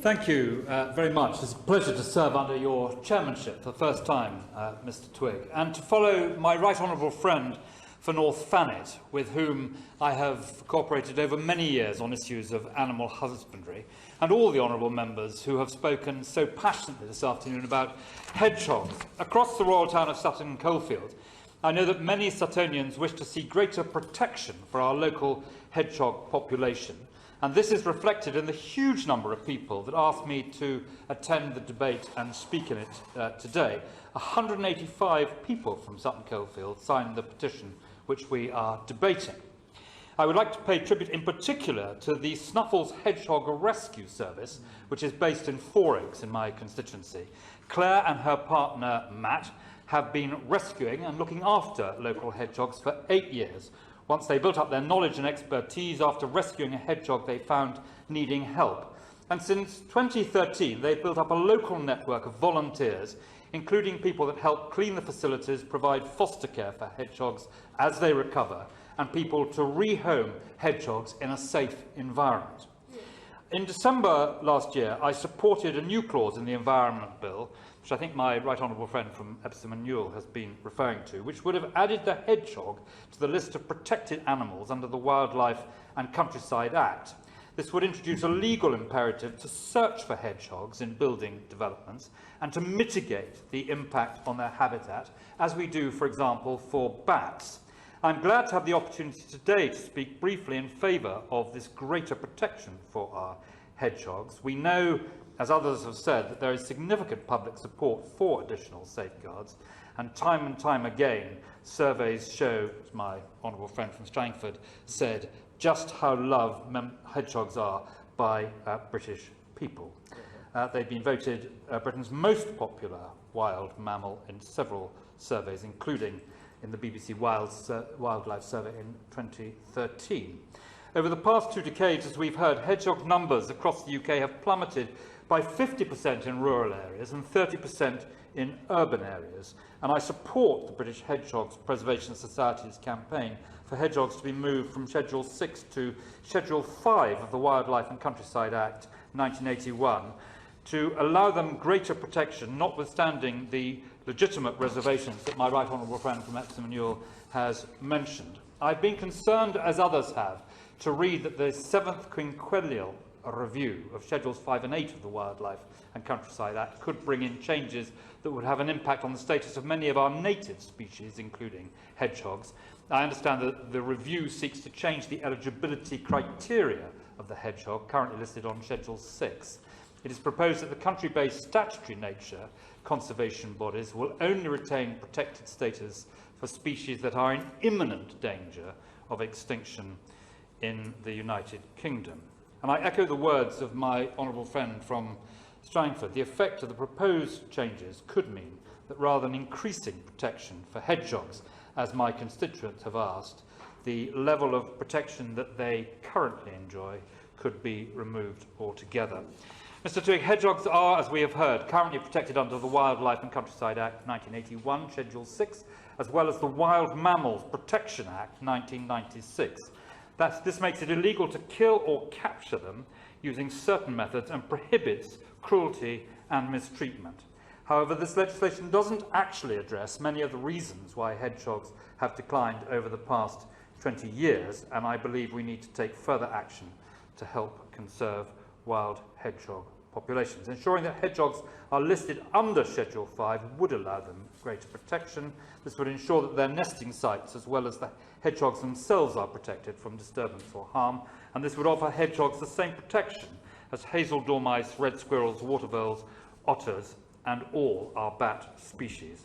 Thank you very much. It's a pleasure to serve under your chairmanship for the first time, Mr. Twigg, and to follow my right honourable friend for North Thanet, with whom I have cooperated over many years on issues of animal husbandry, and all the honourable members who have spoken so passionately this afternoon about hedgehogs. Across the royal town of Sutton Coldfield, I know that many Suttonians wish to see greater protection for our local hedgehog population, and this is reflected in the huge number of people that asked me to attend the debate and speak in it today. 185 people from Sutton Coldfield signed the petition which we are debating. I would like to pay tribute in particular to the Snuffles Hedgehog Rescue Service, which is based in Foreiggs in my constituency. Claire and her partner Matt have been rescuing and looking after local hedgehogs for 8 years. Once they built up their knowledge and expertise after rescuing a hedgehog they found needing help. And since 2013, they've built up a local network of volunteers, including people that help clean the facilities, provide foster care for hedgehogs as they recover, and people to rehome hedgehogs in a safe environment. In December last year, I supported a new clause in the Environment Bill, which I think my right honourable friend from Epsom and Newell has been referring to, which would have added the hedgehog to the list of protected animals under the Wildlife and Countryside Act. This would introduce a legal imperative to search for hedgehogs in building developments and to mitigate the impact on their habitat, as we do, for example, for bats. I'm glad to have the opportunity today to speak briefly in favour of this greater protection for our hedgehogs. We know, as others have said, that there is significant public support for additional safeguards, and time again, surveys show, as my honourable friend from Strangford said, just how loved hedgehogs are by British people. They've been voted Britain's most popular wild mammal in several surveys, including in the BBC Wildlife Survey in 2013. Over the past 2 decades, as we've heard, hedgehog numbers across the UK have plummeted by 50% in rural areas and 30% in urban areas. And I support the British Hedgehogs Preservation Society's campaign for hedgehogs to be moved from Schedule 6 to Schedule 5 of the Wildlife and Countryside Act 1981 to allow them greater protection, notwithstanding the legitimate reservations that my right honourable friend from Epsom and Newell has mentioned. I've been concerned, as others have, to read that the 7th quinquennial review of Schedules 5 and 8 of the Wildlife and Countryside Act could bring in changes that would have an impact on the status of many of our native species, including hedgehogs. I understand that the review seeks to change the eligibility criteria of the hedgehog, currently listed on Schedule 6. It is proposed that the country-based statutory nature conservation bodies will only retain protected status for species that are in imminent danger of extinction in the United Kingdom. And I echo the words of my honourable friend from Strangford. The effect of the proposed changes could mean that rather than increasing protection for hedgehogs, as my constituents have asked, the level of protection that they currently enjoy could be removed altogether. Mr. Twigg, hedgehogs are, as we have heard, currently protected under the Wildlife and Countryside Act 1981, Schedule 6, as well as the Wild Mammals Protection Act 1996. This makes it illegal to kill or capture them using certain methods and prohibits cruelty and mistreatment. However, this legislation doesn't actually address many of the reasons why hedgehogs have declined over the past 20 years, and I believe we need to take further action to help conserve wild hedgehog populations. Ensuring that hedgehogs are listed under Schedule 5 would allow them greater protection. This would ensure that their nesting sites, as well as the hedgehogs themselves, are protected from disturbance or harm, and this would offer hedgehogs the same protection as hazel dormice, red squirrels, water voles, otters, and all our bat species.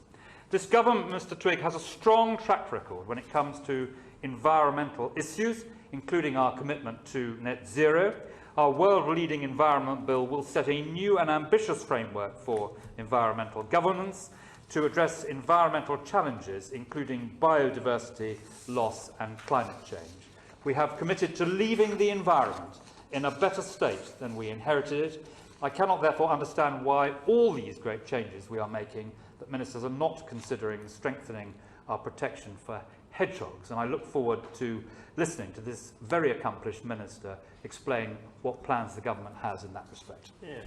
This government, Mr. Twigg, has a strong track record when it comes to environmental issues, including our commitment to net zero. Our world-leading Environment Bill will set a new and ambitious framework for environmental governance to address environmental challenges, including biodiversity loss and climate change. We have committed to leaving the environment in a better state than we inherited it. I cannot therefore understand why all these great changes we are making, that ministers are not considering strengthening our protection for hedgehogs, and I look forward to listening to this very accomplished minister explain what plans the government has in that respect. Yeah.